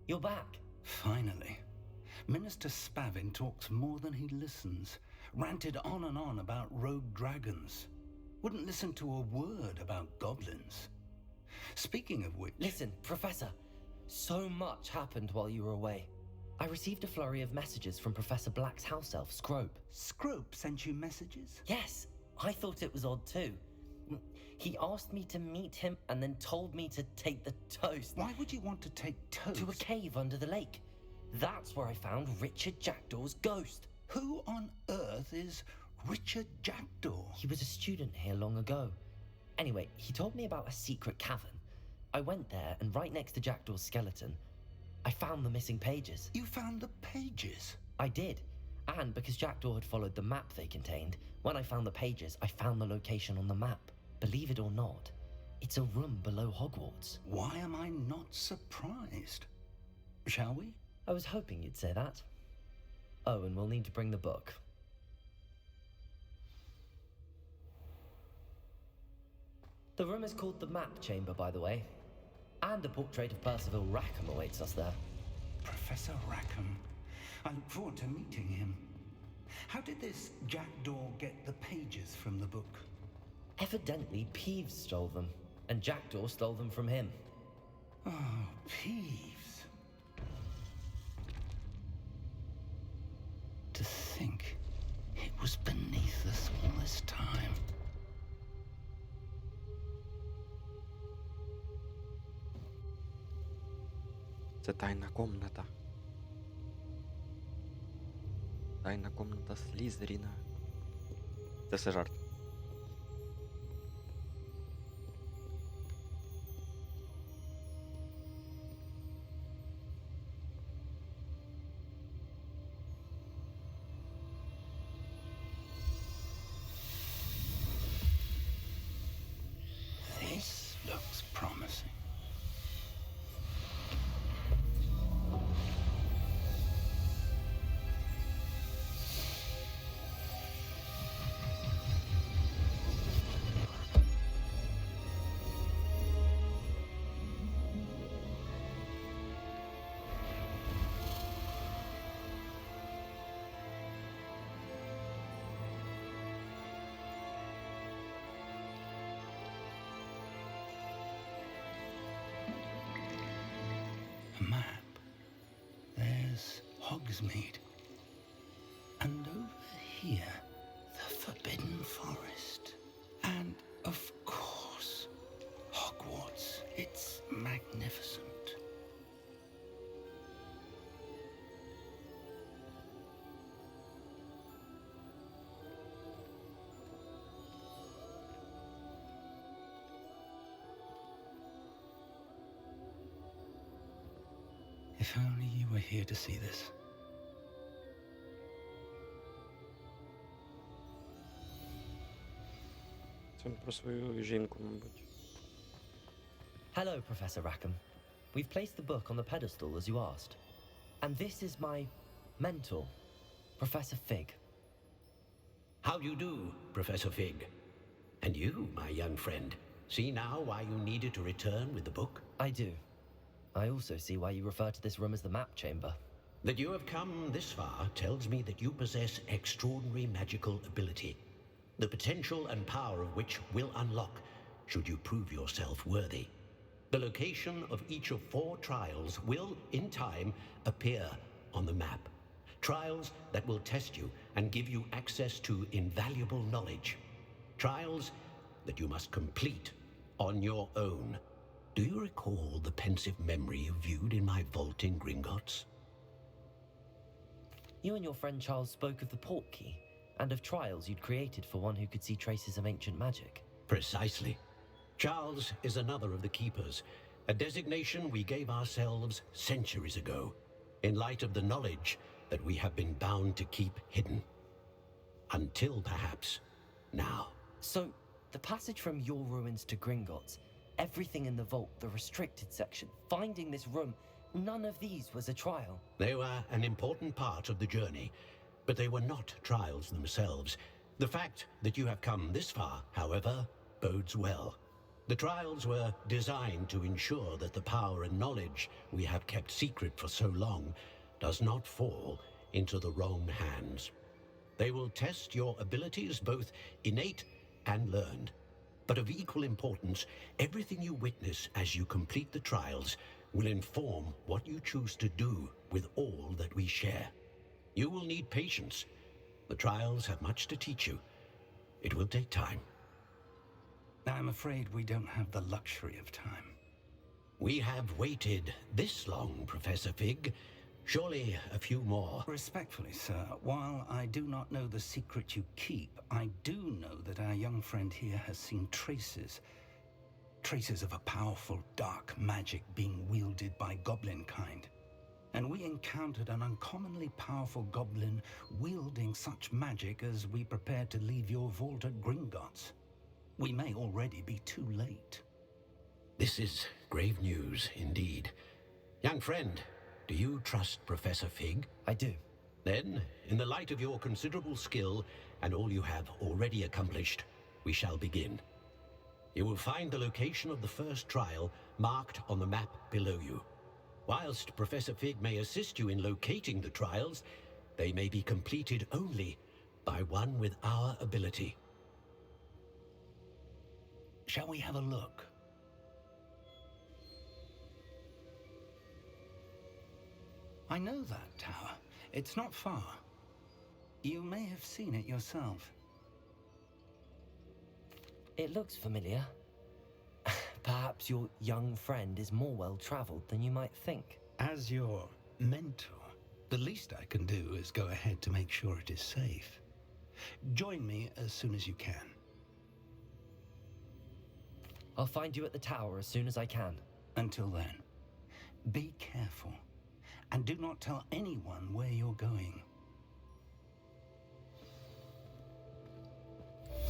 you're back. Finally. Minister Spavin talks more than he listens. Ranted on and on about rogue dragons. Wouldn't listen to a word about goblins. Speaking of which... Listen, Professor, so much happened while you were away. I received a flurry of messages from Professor Black's house elf, Scrope. Scrope sent you messages? Yes, I thought it was odd too. He asked me to meet him and then told me to take the toast. Why would you want to take toast? To a cave under the lake. That's where I found Richard Jackdaw's ghost. Who on earth is Richard Jackdaw? He was a student here long ago. Anyway, he told me about a secret cavern. I went there, and right next to Jackdaw's skeleton, I found the missing pages. You found the pages? I did. And because Jackdaw had followed the map they contained, when I found the pages, I found the location on the map. Believe it or not, it's a room below Hogwarts. Why am I not surprised? Shall we? I was hoping you'd say that. Oh, and we'll need to bring the book. The room is called the Map Chamber, by the way. And a portrait of Percival Rackham awaits us there. Professor Rackham. I look forward to meeting him. How did this Jackdaw get the pages from the book? Evidently, Peeves stole them, and Jackdaw stole them from him. Oh, Peeves. To think it was beneath us all this time. Це тайна комната. Тайна комната Слізеріна. Це все жарт. This looks promising. Map. There's Hogsmeade. And over here, the Forbidden Forest. And, of course, Hogwarts. It's magnificent. If only you were here to see this. Це про свою жінку, мабуть. Hello, Professor Rackham. We've placed the book on the pedestal, as you asked. And this is my mentor, Professor Fig. How do you do, Professor Fig? And you, my young friend, see now why you needed to return with the book? I do. I also see why you refer to this room as the Map Chamber. That you have come this far tells me that you possess extraordinary magical ability, the potential and power of which will unlock should you prove yourself worthy. The location of each of 4 trials will, in time, appear on the map. Trials that will test you and give you access to invaluable knowledge. Trials that you must complete on your own. Do you recall the pensive memory you viewed in my vault in Gringotts? You and your friend Charles spoke of the Portkey, and of trials you'd created for one who could see traces of ancient magic. Precisely. Charles is another of the Keepers, a designation we gave ourselves centuries ago, in light of the knowledge that we have been bound to keep hidden. Until, perhaps, now. So, the passage from your ruins to Gringotts, everything in the vault, the restricted section, finding this room, none of these was a trial. They were an important part of the journey, but they were not trials themselves. The fact that you have come this far, however, bodes well. The trials were designed to ensure that the power and knowledge we have kept secret for so long does not fall into the wrong hands. They will test your abilities, both innate and learned. But of equal importance, everything you witness as you complete the trials will inform what you choose to do with all that we share. You will need patience. The trials have much to teach you. It will take time. I'm afraid we don't have the luxury of time. We have waited this long, Professor Fig. Surely a few more. Respectfully, sir, while I do not know the secret you keep, I do know that our young friend here has seen traces of a powerful dark magic being wielded by goblin kind. And we encountered an uncommonly powerful goblin wielding such magic as we prepared to leave your vault at Gringotts. We may already be too late. This is grave news indeed. Young friend, do you trust Professor Fig? I do. Then, in the light of your considerable skill and all you have already accomplished, we shall begin. You will find the location of the first trial marked on the map below you. Whilst Professor Fig may assist you in locating the trials, they may be completed only by one with our ability. Shall we have a look? I know that tower. It's not far. You may have seen it yourself. It looks familiar. Perhaps your young friend is more well-traveled than you might think. As your mentor, the least I can do is go ahead to make sure it is safe. Join me as soon as you can. I'll find you at the tower as soon as I can. Until then, be careful. And do not tell anyone where you're going.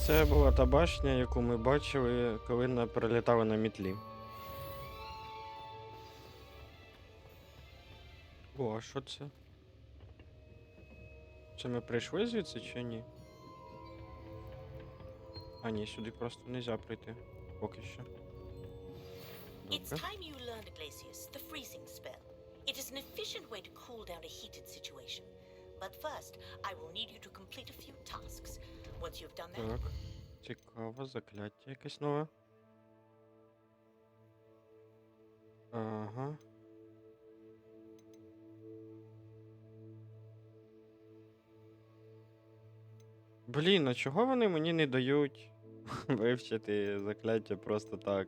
Це була та башня, яку ми бачили, коли перелітали на мітлі. О, а що це? Це ми прийшли звідси чи ні? А ні, сюди просто не можна прийти. Поки що. It's Добре. time you learned, Glacius, the freezing spell. It is an efficient way to cool down a heated situation. But first, I will need you to complete a few tasks. Once you've done that, Так, цікаво, закляття якесь нове. Ага. Блін, а чого вони мені не дають вивчити закляття просто так?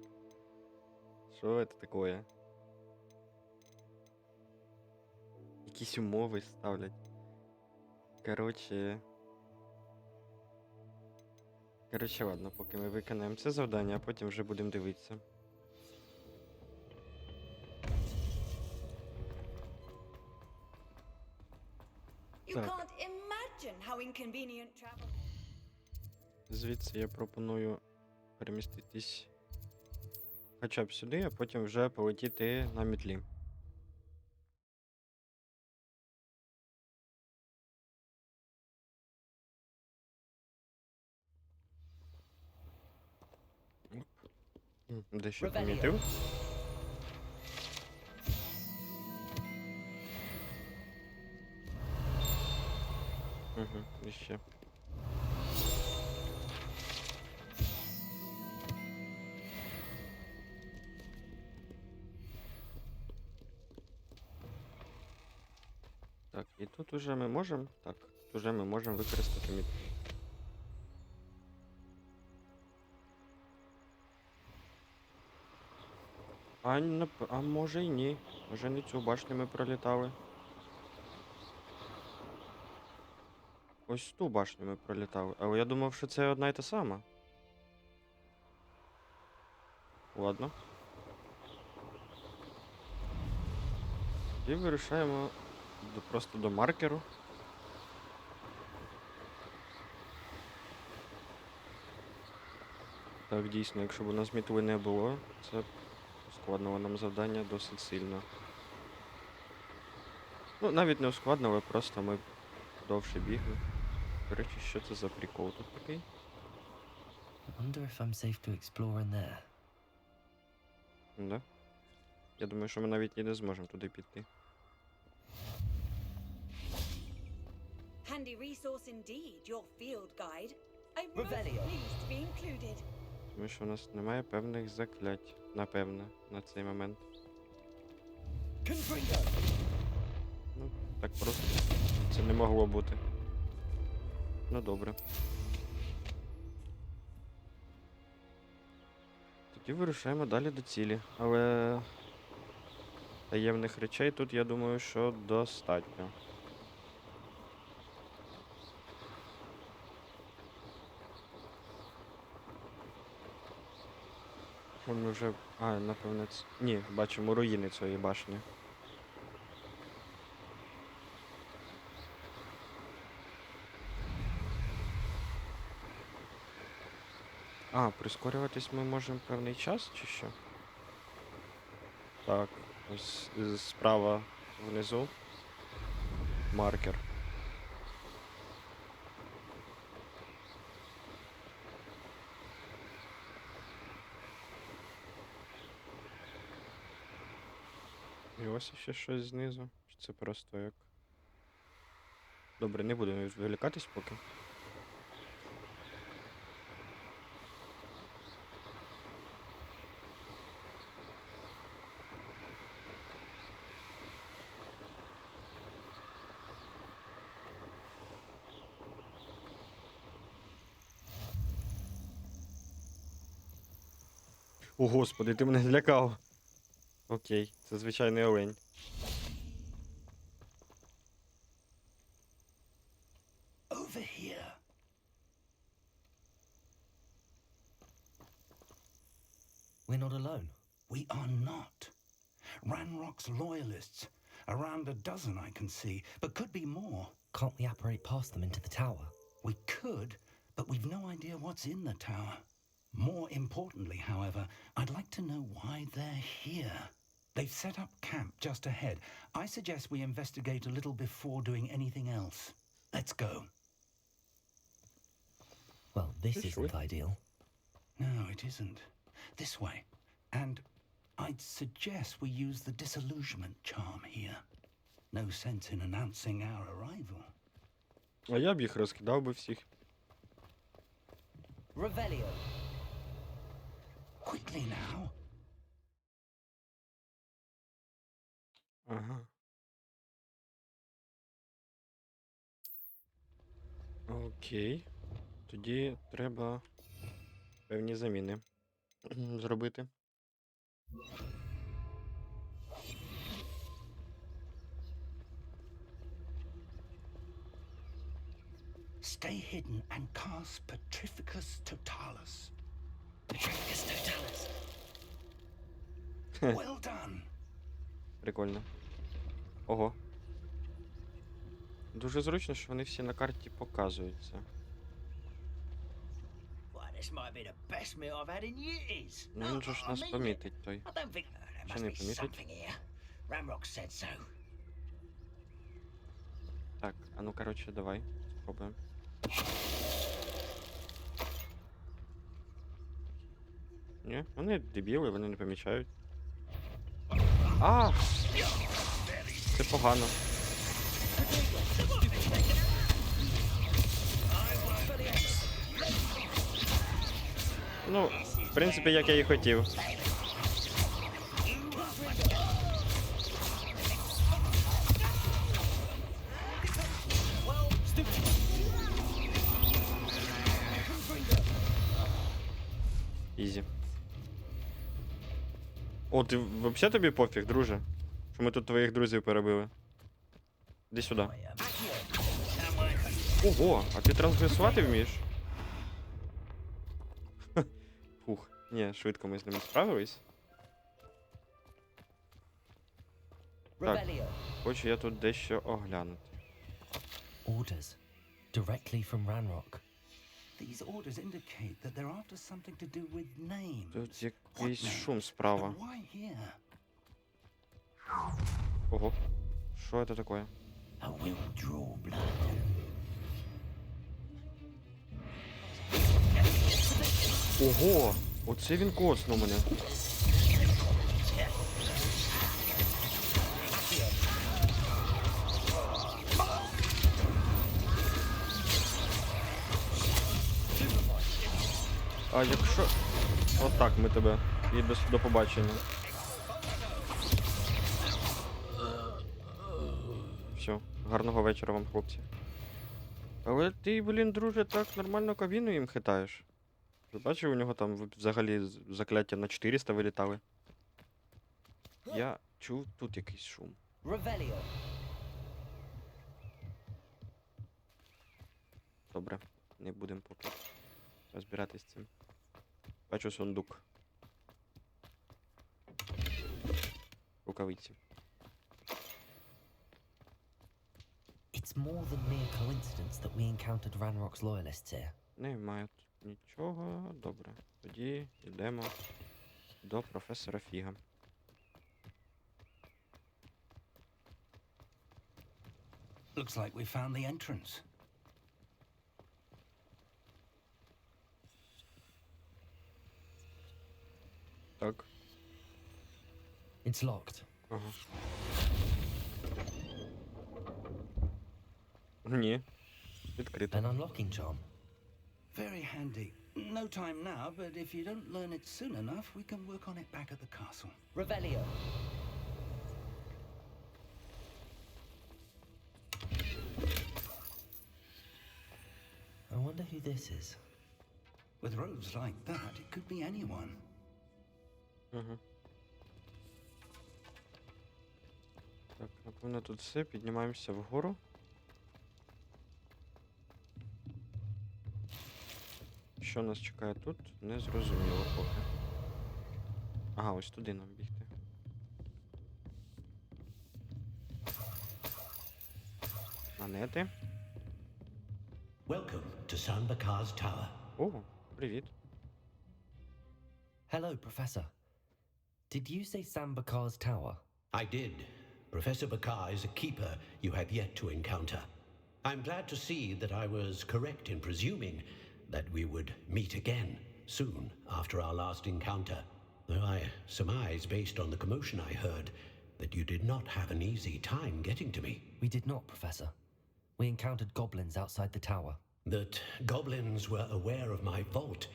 Що це таке? Якісь умови ставлять. Коротше, ладно, поки ми виконаємо це завдання, а потім вже будемо дивитися. You Так. can't imagine how inconvenient travel. Звідси я пропоную переміститись хоча б сюди, а потім вже полетіти на мітлі. Дещо помітив. Угу, і ще. Так, і тут уже ми можемо. Так, тут уже ми можемо використати мітлі. А може й ні. Може не цю башню ми пролітали. Ось ту башню ми пролітали. Але я думав, що це одна й та сама. Ладно. І вирішаємо просто до маркеру. Так, дійсно, якщо б у нас мітли не було, це ускладнило нам завдання досить сильно. Ну, навіть не ускладнило, просто ми довше бігли. До речі, що це за прикол тут такий? I wonder if I'm safe to explore in there. Да? Я думаю, що ми навіть і не зможемо туди піти. Handy resource indeed, your field guide. I'm most Revelio. pleased to be included. Тому що у нас немає певних заклять, напевне, на цей момент. Confringo! Ну, так просто це не могло бути. Ну добре. Тоді вирушаємо далі до цілі. Але таємних речей тут, я думаю, що достатньо. Вон ми вже... А, напевне, це... Ні, бачимо руїни цієї башні. А, прискорюватись ми можемо певний час, чи що? Так, ось справа внизу. Маркер. І ось ще щось знизу. Чи це просто як... Добре, не буду відволікатись поки. О, господи, ти мене злякав. Окей, це звичайний олень. Over here. We're not alone. We are not. Ranrock's loyalists. Around a dozen I can see, but could be more. Can't we apparate past them into the tower? We could, but we've no idea what's in the tower. More importantly, however, I'd like to know why they're here. They've set up camp just ahead. I suggest we investigate a little before doing anything else. Let's go. Well, this Sure. isn't ideal. No, it isn't. This way. And I'd suggest we use the disillusionment charm here. No sense in announcing our arrival. А я б їх розкидав би всіх. Revelio! Quickly now. Ага. Окей. Тоді треба певні заміни зробити. Stay hidden and cast Petrificus Totalis. Petrificus Totalis! Well done. Прикольно. Ого. Дуже зручно, що вони всі на карті показуються. Why, this might be the best meal I've had in years. Ну він же ж I нас mean it. помітить той. I don't think there Чи must не be помітить? something here. Ramrock said so. Так, а ну коротше, давай. Спробуємо. Ні, вони дебіли, вони не помічають. А! Це погано. Ну, в принципі, як я і хотів. Ізі. О, ти взагалі тобі пофіг, друже? Що ми тут твоїх друзів перебили? Іди сюди. Ого, а ти трансгресувати вмієш? Фух, ні, швидко ми з ними справились. Так, Revelio! хочу я тут дещо оглянути. Orders. Directly from Ranrock. These orders indicate that they're after something to do with names. Тут What якийсь names? шум справа. And why here? Ого. Що це таке? I will draw blood. Ого! Оце він коцнув мене. А якщо... Отак ми тебе. І до побачення. Все, гарного вечора вам, хлопці. Але ти, блін, друже, так нормально кабіну їм хитаєш. Ви бачив, у нього там взагалі закляття на 400 вилітали. Я чув тут якийсь шум. Revelio. Добре, не будемо поки розбиратись з цим. Бачу сундук. Рукавиці. It's more than mere coincidence that we encountered Ranrock's loyalists here. Немає тут нічого. Добре. Тоді йдемо до професора Фіга. Looks like we found the entrance. Так. It's locked. Ага. Ні. Відкрито. An unlocking charm. Very handy. No time now, but if you don't learn it soon enough, we can work on it back at the castle. Revelio. I wonder who this is. With robes like that, it could be anyone. Угу. Так, напевно, тут все. Піднімаємося вгору. Що нас чекає тут? Не зрозуміло поки. Ага, ось туди нам бігти. Монети. Welcome to Sanbakar's Tower. О, привіт. Hello, Professor. Did you say Sambakar's tower? I did. Professor Bakar is a keeper you have yet to encounter. I'm glad to see that I was correct in presuming that we would meet again soon after our last encounter, though I surmise, based on the commotion I heard, that you did not have an easy time getting to me. We did not, Professor. We encountered goblins outside the tower. That goblins were aware of my vault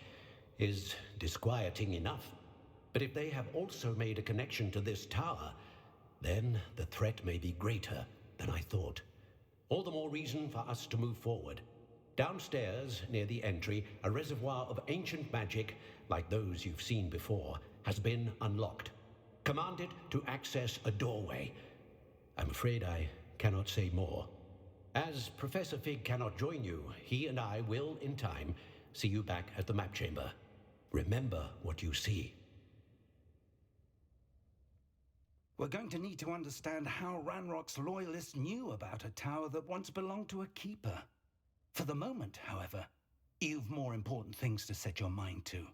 is disquieting enough. But if they have also made a connection to this tower, then the threat may be greater than I thought. All the more reason for us to move forward. Downstairs, near the entry, a reservoir of ancient magic, like those you've seen before, has been unlocked. Commanded to access a doorway. I'm afraid I cannot say more. As Professor Fig cannot join you, he and I will, in time, see you back at the map chamber. Remember what you see. We're going to need to understand how Ranrock's loyalists knew about a tower that once belonged to a keeper. For the moment, however, you've more important things to set your mind to.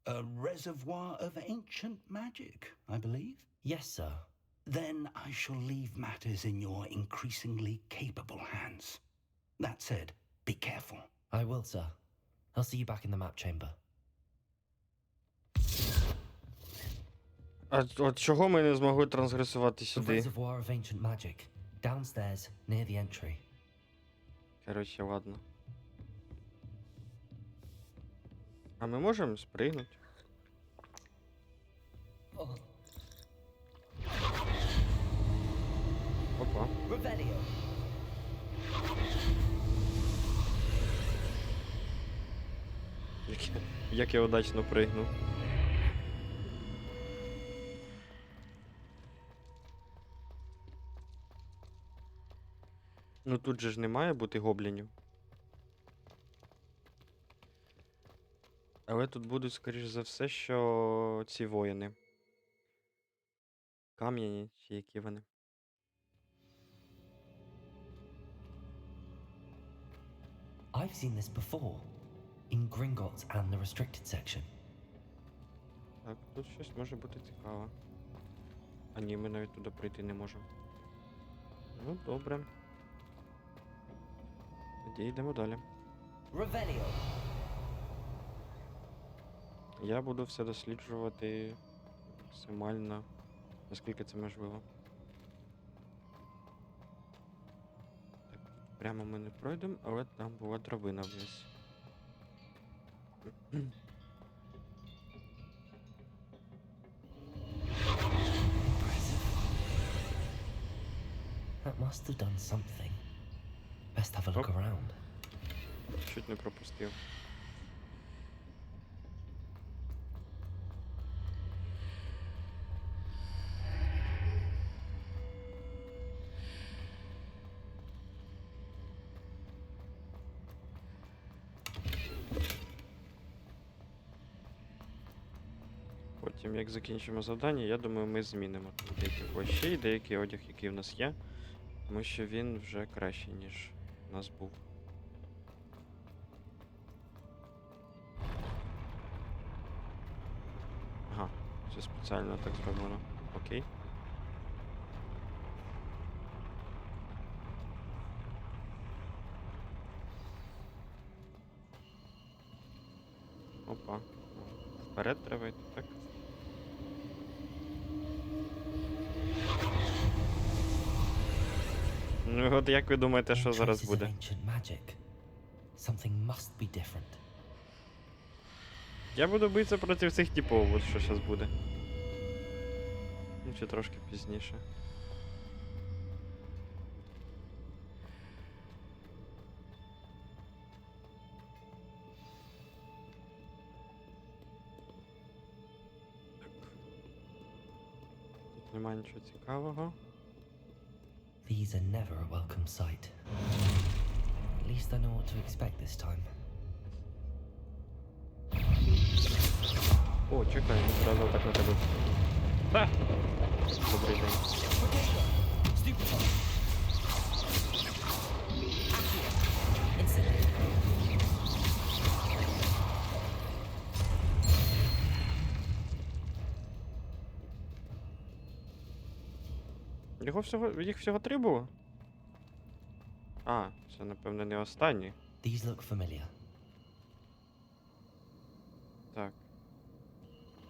A reservoir of ancient magic, I believe? Yes, sir. Then I shall leave matters in your increasingly capable hands. That said, be careful. I will, sir. I'll see you back in the map chamber. А от чого ми не змогли трансгресувати The сюди? reservoir of ancient magic. Downstairs, near the entry. Короче, ладно. А ми можемо спригнути? Опа. Revelio. Як я удачно пригнув. Ну тут же ж не має бути гоблінів. Але тут будуть, скоріш за все, що ці воїни. Кам'яні, чи які вони. I've seen this before. In Gringotts and the restricted section. Так, тут щось може бути цікаве. А ні, ми навіть туди прийти не можемо. Ну, добре. Тоді йдемо далі. Revelio. Я буду все досліджувати максимально, наскільки це можливо. Так, прямо ми не пройдемо, але там була драбина вниз. That must have done something. Best have a look Oh. around. Чуть не пропустив. Потім, як закінчимо завдання, я думаю, ми змінимо тут деякі плащі, деякий одяг, який в нас є, тому що він вже кращий, ніж у нас був. Ага, це спеціально так зроблено. Окей. Опа. Вперед треба йти, так? Ну от як ви думаєте, що More зараз traces of буде? ancient magic. Something must be different. Я буду битися проти цих типов, от що зараз буде. Ну, чи трошки пізніше. Так. Тут немає нічого цікавого. These are never a welcome sight. At least I know what to expect this time. О, чекай, не зразу так на тебе. Ха! Добрий день. Incident. Їх всього 3 було? А, це напевно не останні. These look familiar. Так.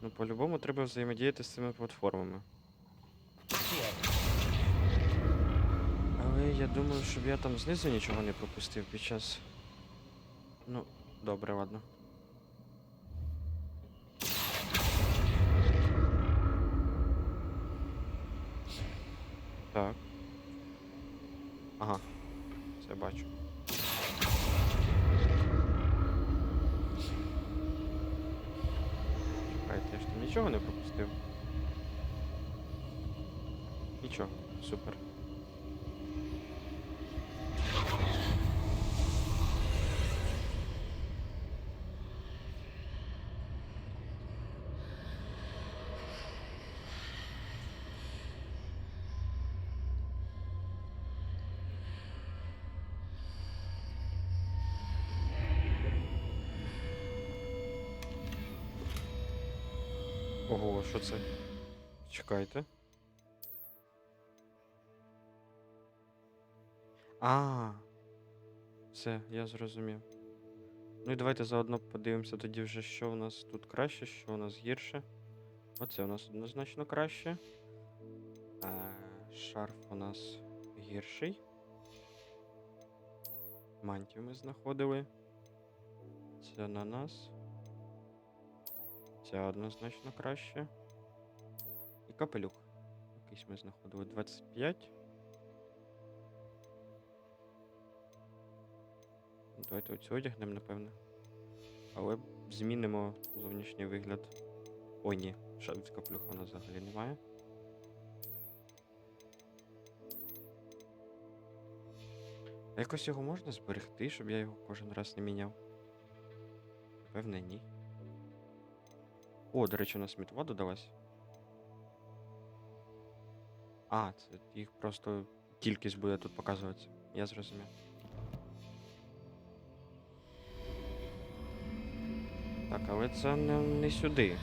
Ну, по-любому треба взаємодіяти з цими платформами. Але я думаю, щоб я там знизу нічого не пропустив під час. Ну, добре, ладно. Так. Ага. Це бачу. Чекайте, я ж там нічого не пропустив. Нічого, супер. Ого, що це? Чекайте. Все, я зрозумів. Ну і давайте заодно подивимося тоді вже, що у нас тут краще, що у нас гірше. Оце у нас однозначно краще. Шарф у нас гірший. Мантію ми знаходили. Це на нас. Це однозначно краще. І капелюх. Якийсь ми знаходили 25. Давайте оцю одягнемо, напевне. Але змінимо зовнішній вигляд. Ой, ні, з капелюха у нас взагалі немає. А якось його можна зберегти, щоб я його кожен раз не міняв? Певне, ні. О, до речі, у нас мітва додалась. А, це їх просто кількість буде тут показуватися. Я зрозумів. Так, але це не сюди.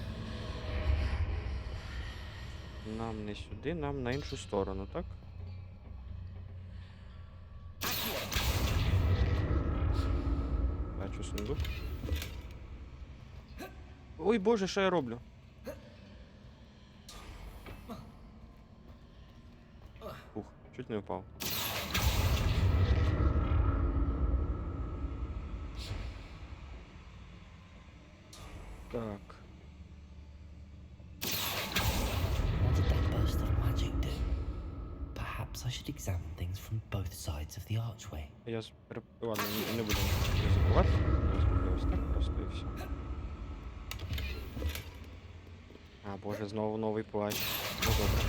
Нам не сюди, нам на іншу сторону, так? Бачу сундук. Ой, боже, що я роблю? Ух, чуть не впав. Так. What did that burst of magic do? Perhaps I should examine things from both sides of the archway. Ладно, не будемо ризикувати. Я зроблю ось так просто і все. А, боже, знову новий плащ. Ну добре.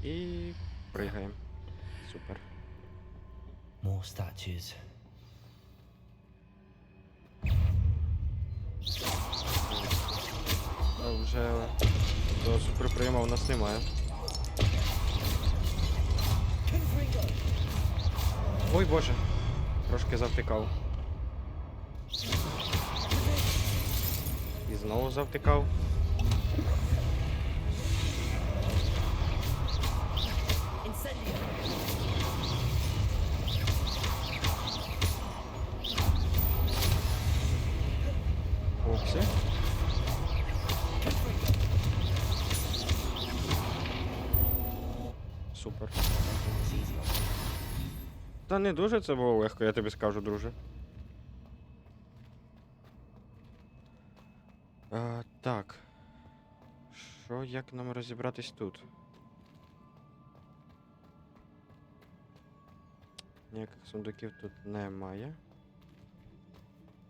І пригаємо. Супер. More statues. Вже до суперприйома у нас немає. Ой боже, трошки завтикав. І знову завтикав. Оксі. Супер. Та не дуже це було легко, я тобі скажу, друже. Так. Що, як нам розібратись тут? Ніяких сундуків тут немає.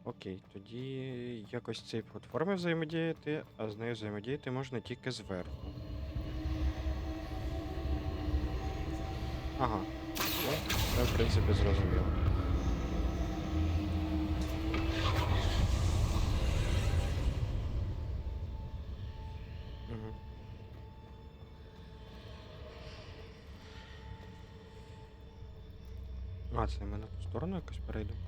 Окей, тоді якось цієї платформи взаємодіяти, а з нею взаємодіяти можна тільки зверху. Ага. Ну, це, в принципі, зрозуміло. Угу. А, це ми на ту сторону якось перейдемо?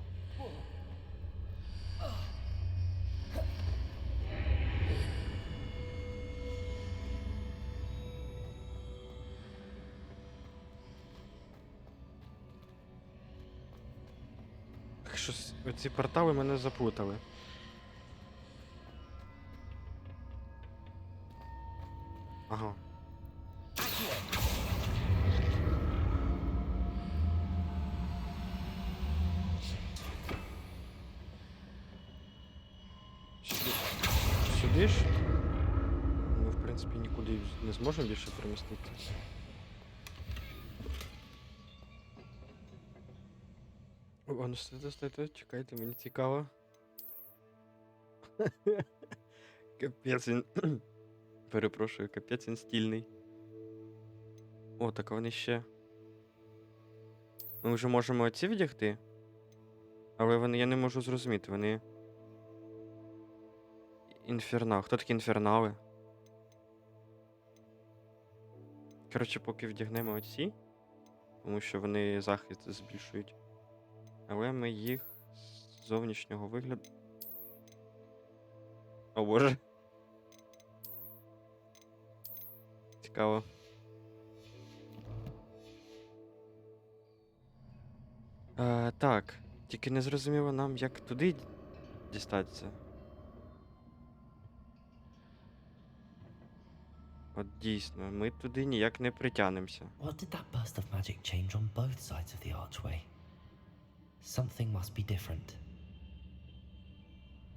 Щось оці портали мене заплутали. Ага. Сюди ж? Ми, в принципі, нікуди не зможемо більше переміститися. О, ну стойте, чекайте, мені цікаво. Капець він... Перепрошую, капець він стільний. О, так вони ще... Ми вже можемо оці віддягти. Але вони, я не можу зрозуміти, вони... Інфернал. Хто такі інфернали? Коротше, поки вдягнемо оці, тому що вони захист збільшують. Але ми їх з зовнішнього вигляду... О боже. Цікаво. Так, тільки не зрозуміло нам, як туди дістатися. От дійсно, ми туди ніяк не притягнемося. What did that burst of magic change on both sides of the archway? Something must be different.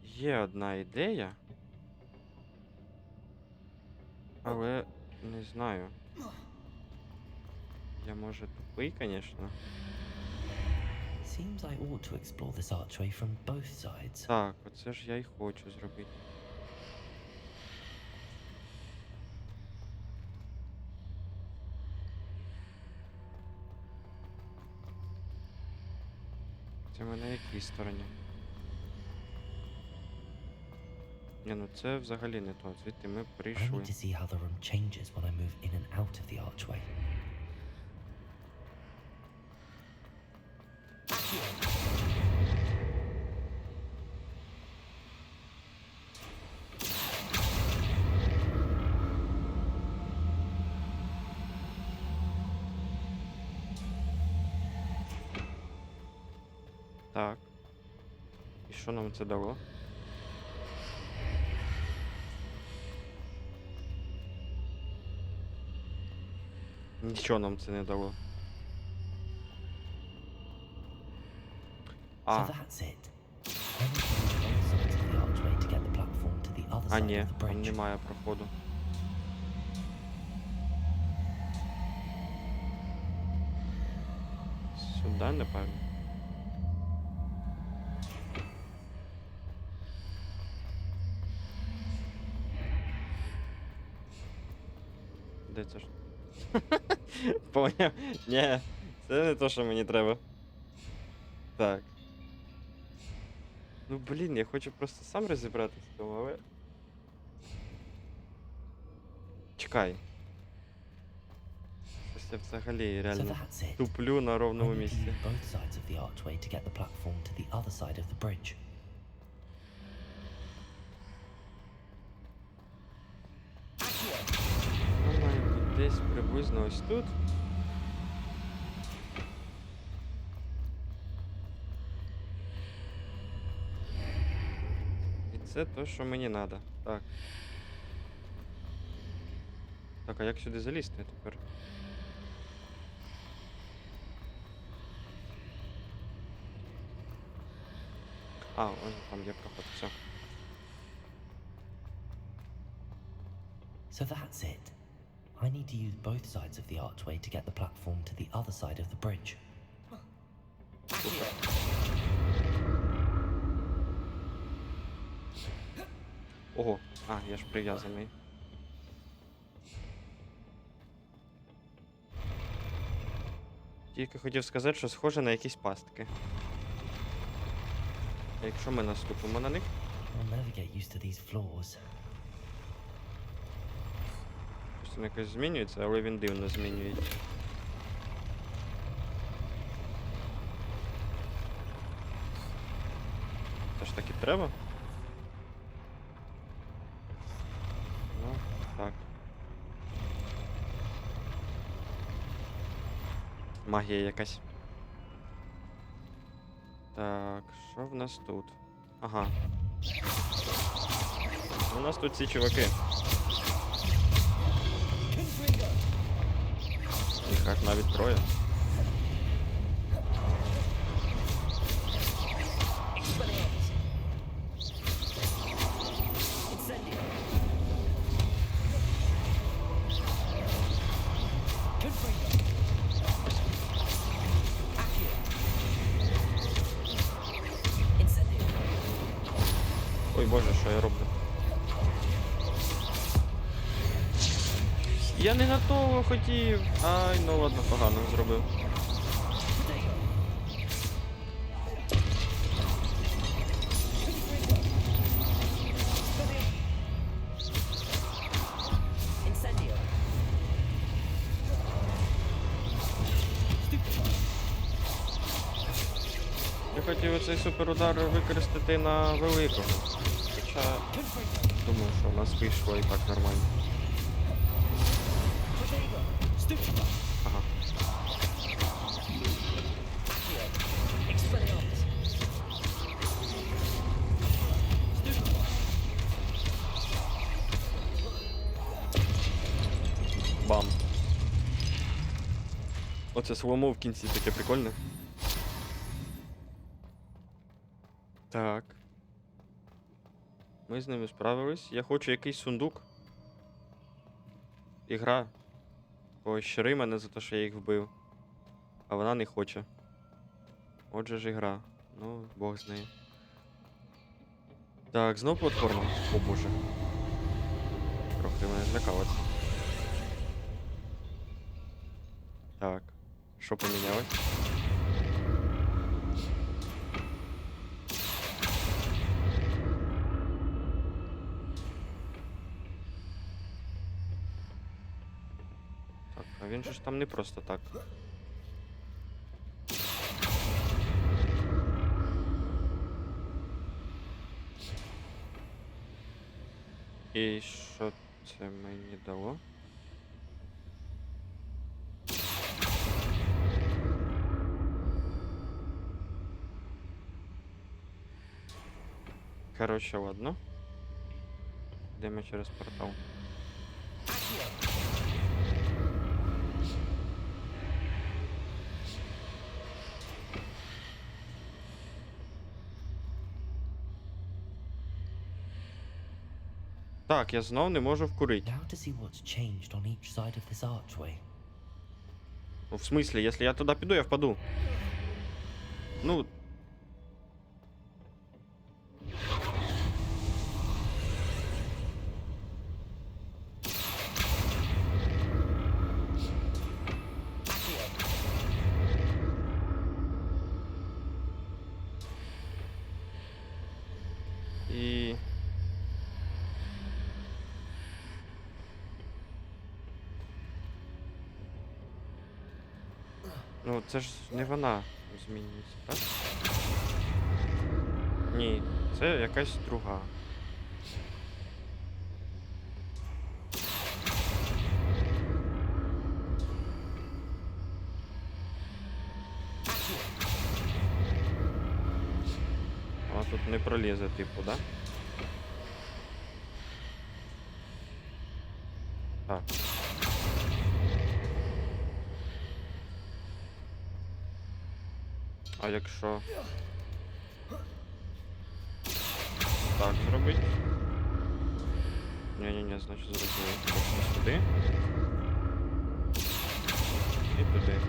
Є одна ідея. Але не знаю. Я може тупий, звісно. Seems I ought to explore this archway from both sides. Так, оце ж я й хочу зробити. Це ми на якій стороні? Ні, ну це взагалі не то. Звідти ми I прийшли. need to see how the room changes when I move in and out of the archway. Так. І що нам це дало? Нічого нам це не дало. So that's it. Then we can move both sides of the archway to get the platform to the other А side ні, of the там bridge. немає проходу. Да, напевно. Де це ж? Поняв? Ні, це не то, що мені треба. Так. Ну, блін, я хочу просто сам розібратися в тому, але... Чекай. Щось я взагалі So реально that's it. туплю на I ровному need to місці. use both sides of the archway to get the platform to the other side of the bridge. Воно має бути десь приблизно ось тут. І це те, що мені треба. Так. Так, а як сюди залізти тепер? А, ось там є проход, все. So that's it. I need to use both sides of the archway to get the platform to the other side of the bridge. Ого, а, я ж прив'язаний. Тільки хотів сказати, що схоже на якісь пастки. А якщо ми наступимо на них? I'll never get used to these floors. Щось він якось змінюється, але він дивно змінюється. Це ж таки треба? Ну, так. Магія якась. Так, що в нас тут? Ага. У нас тут ці чуваки. Їх аж навіть троє. Ой боже, що я роблю? Я не на того хотів. Ай, ну ладно, погано зробив. Я хотів оцей суперудар використати на великого. Хоча думаю, що у нас вийшло і так нормально. Ага. Бам. Оце сломо в кінці таке прикольне. Так. Ми з ними справились. Я хочу якийсь сундук. Ігра поощри мене за те, що я їх вбив. А вона не хоче. Отже ж ігра. Ну, Бог з нею. Так, знову платформа. О боже. Трохи мене злякало це. Так. Що помінялось? Так, а він же ж там не просто так. І що це мені дало? Короче, ладно. Йдемо через портал. Так, я знов не можу вкурити. Now to see what's changed on each side of this archway. Ну, в смислі, якщо я туди піду, я впаду. Ну. І... Ну, це ж не вона змінюється, так? Ні, це якась друга. Вона тут не пролізе, типу, да? Так. А якщо так зробити? Ні-ні-ні, значить зробимо точно сюди. І туди.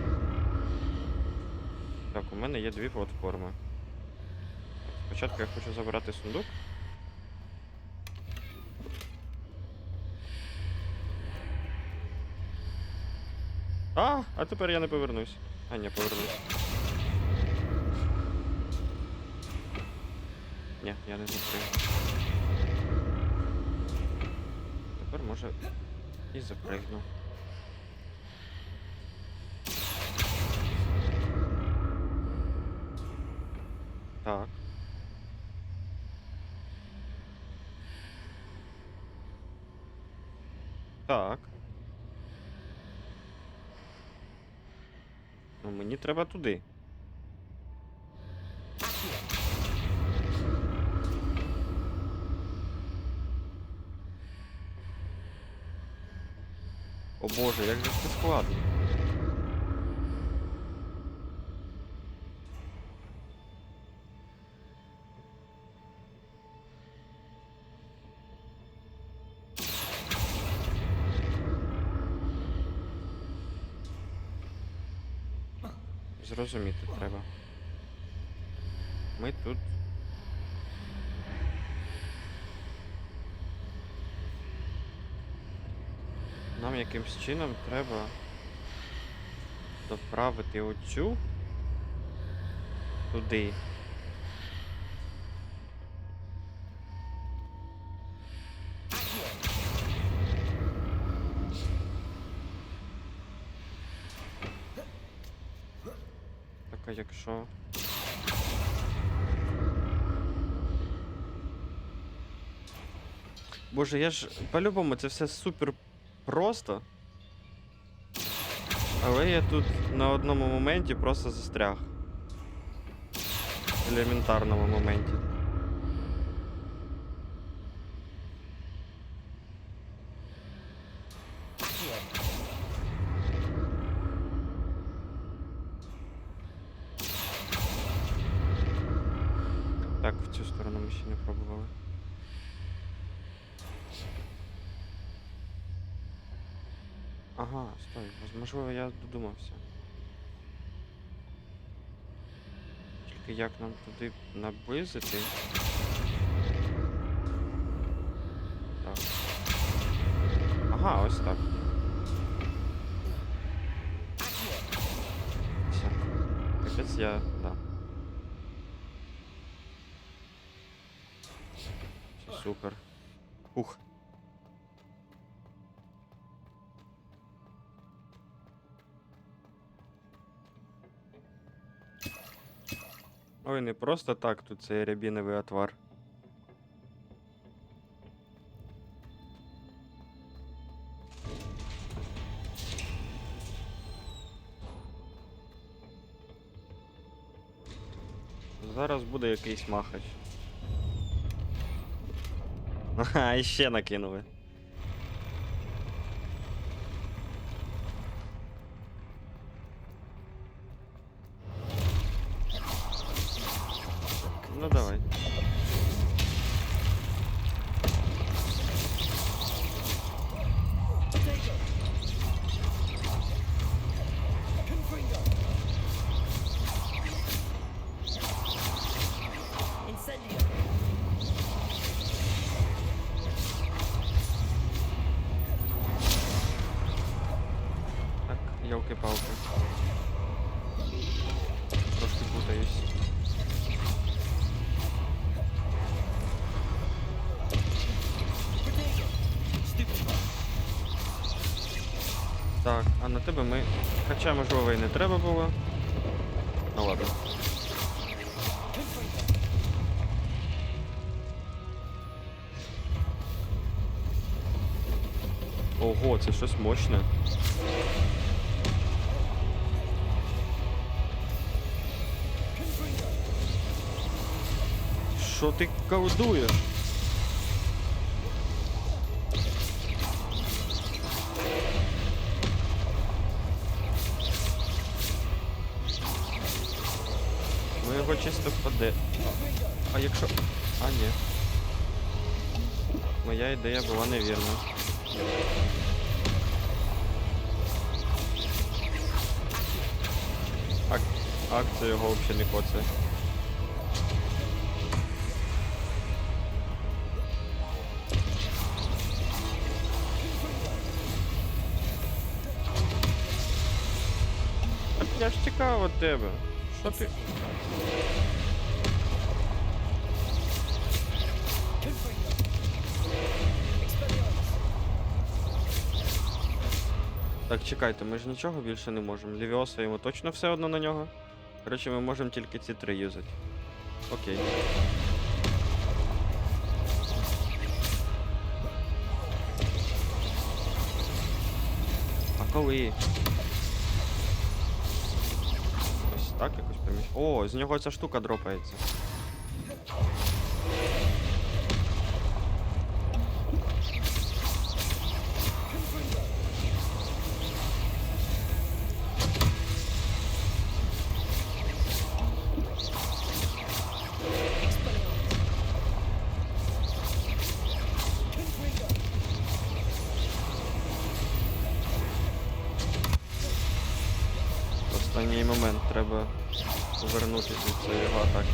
Так, у мене є дві платформи. Спочатку я хочу забирати сундук. А тепер я не повернусь. А, ні, повернусь. Ні, я не запригну. Тепер, може, і запригну. Так. Так. Ну, мені треба туди. О боже, як же це складно. Зрозуміти треба. Ми тут. Нам якимсь чином треба доправити оцю туди. Так, а якщо... Боже, я ж по-любому це все супер просто. Але я тут на одному моменті просто застряг. В елементарному моменті. Так, в цю сторону ми ще не пробували. Ага, стой, можливо, я додумався. Тільки як нам туди наблизити? Так. Ага, ось так. Все. Капець я... да. Все, супер. Ух. Ой, не просто так тут цей рябіновий отвар. Зараз буде якийсь махач. Ага, і ще накинули. Ну давай. Йолки-палки. Трошки путаюсь. Так, а на тебе ми... Хоча, можливо, і не треба було. Ну ладно. Ого, це щось мощне. Що ти колдуєш? Ми його чисто впаде. А якщо... А, ні. Моя ідея була невірна. Акція його взагалі не коцає. Так я ж чекав від тебе. Що ти? Так, чекайте, ми ж нічого більше не можемо. Лівіоса йому точно все одно на нього. Коротше, ми можемо тільки ці три юзати. Окей. А коли? Ось так якось приміщення. О, з нього ця штука дропається. Останній момент, треба повернутися від цієї його атаки.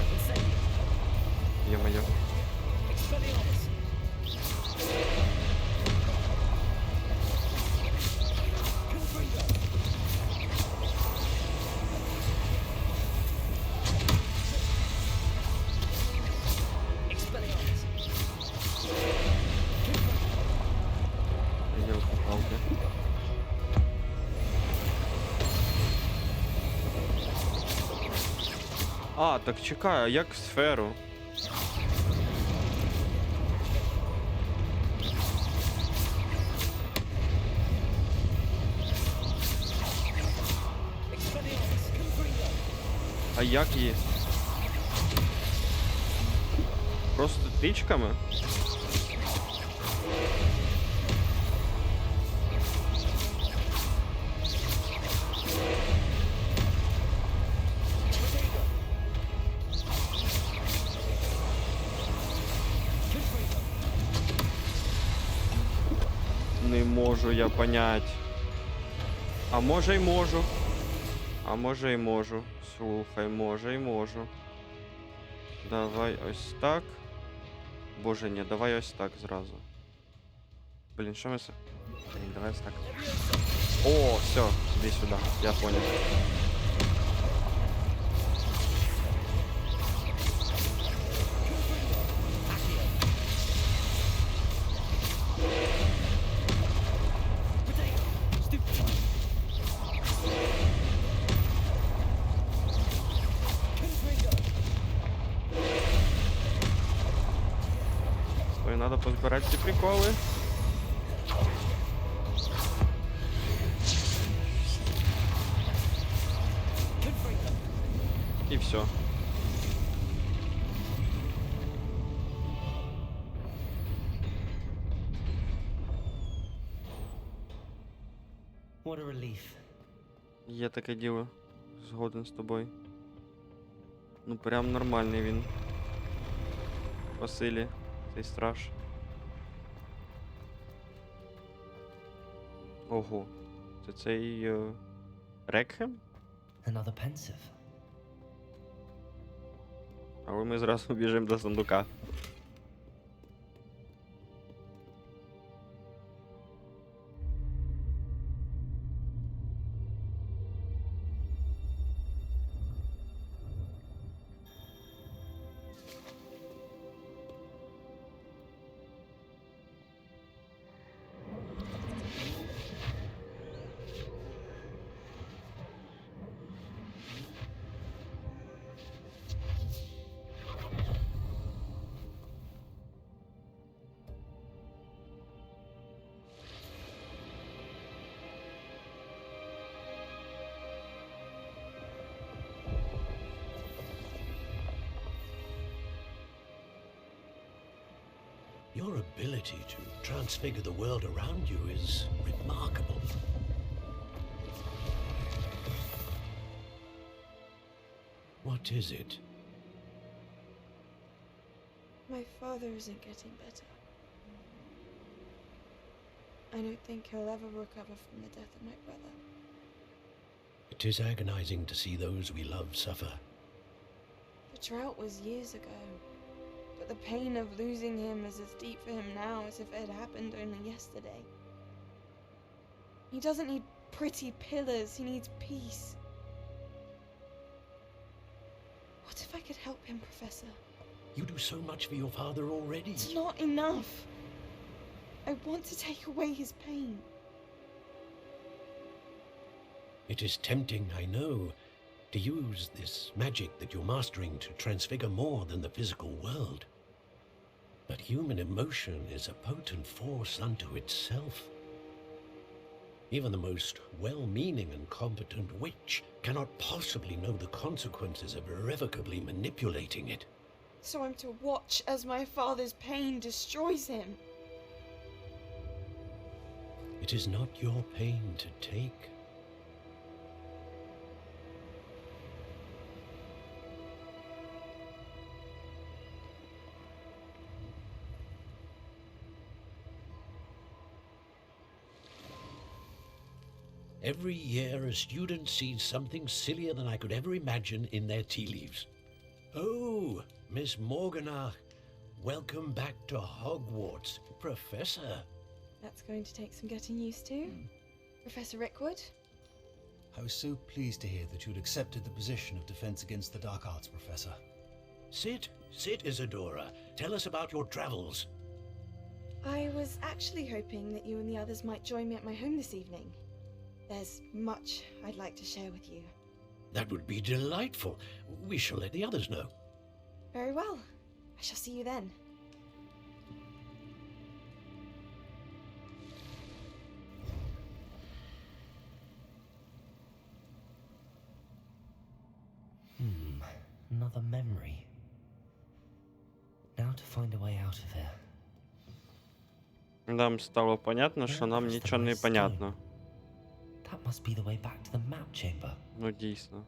Є-моє. Йолки-палки. А, так чекай, а як сферу? А як її? Просто тичками? Не можу я понять. А може й можу. А може й можу. Слухай, може й можу. Давай ось так. Боже, ні, давай ось так зразу. Блін, що ми це? Блін, давай ось так. О, все, іди сюди, я понял. Стой, надо позбирати ці приколи. І все. What a relief. Є таке діло. Згоден з тобою. Ну прям нормальний він. По силі. Цей страж. Ого. Це цей... Рєкхем? Another pensive. Але ми зразу біжимо до сундука. Your ability to transfigure the world around you is remarkable. What is it? My father isn't getting better. I don't think he'll ever recover from the death of my brother. It is agonizing to see those we love suffer. The drought was years ago, but the pain of losing him is as deep for him now as if it had happened only yesterday. He doesn't need pretty pillars, he needs peace. What if I could help him, Professor? You do so much for your father already. It's not enough. I want to take away his pain. It is tempting, I know, to use this magic that you're mastering to transfigure more than the physical world. But human emotion is a potent force unto itself. Even the most well-meaning and competent witch cannot possibly know the consequences of irrevocably manipulating it. So I'm to watch as my father's pain destroys him. It is not your pain to take. Every year, a student sees something sillier than I could ever imagine in their tea leaves. Oh, Miss Morganach, welcome back to Hogwarts, Professor. That's going to take some getting used to. Professor Rickwood? I was so pleased to hear that you'd accepted the position of Defense Against the Dark Arts, Professor. Sit, Isadora. Tell us about your travels. I was actually hoping that you and the others might join me at my home this evening. There's much I'd like to share with you. That would be delightful. We shall let the others know. Very well. I shall see you then. Another memory. Now to find a way out of here. Нам стало понятно, що нам нічого не понятно. That must be the way back to the map chamber. Ну дійсно.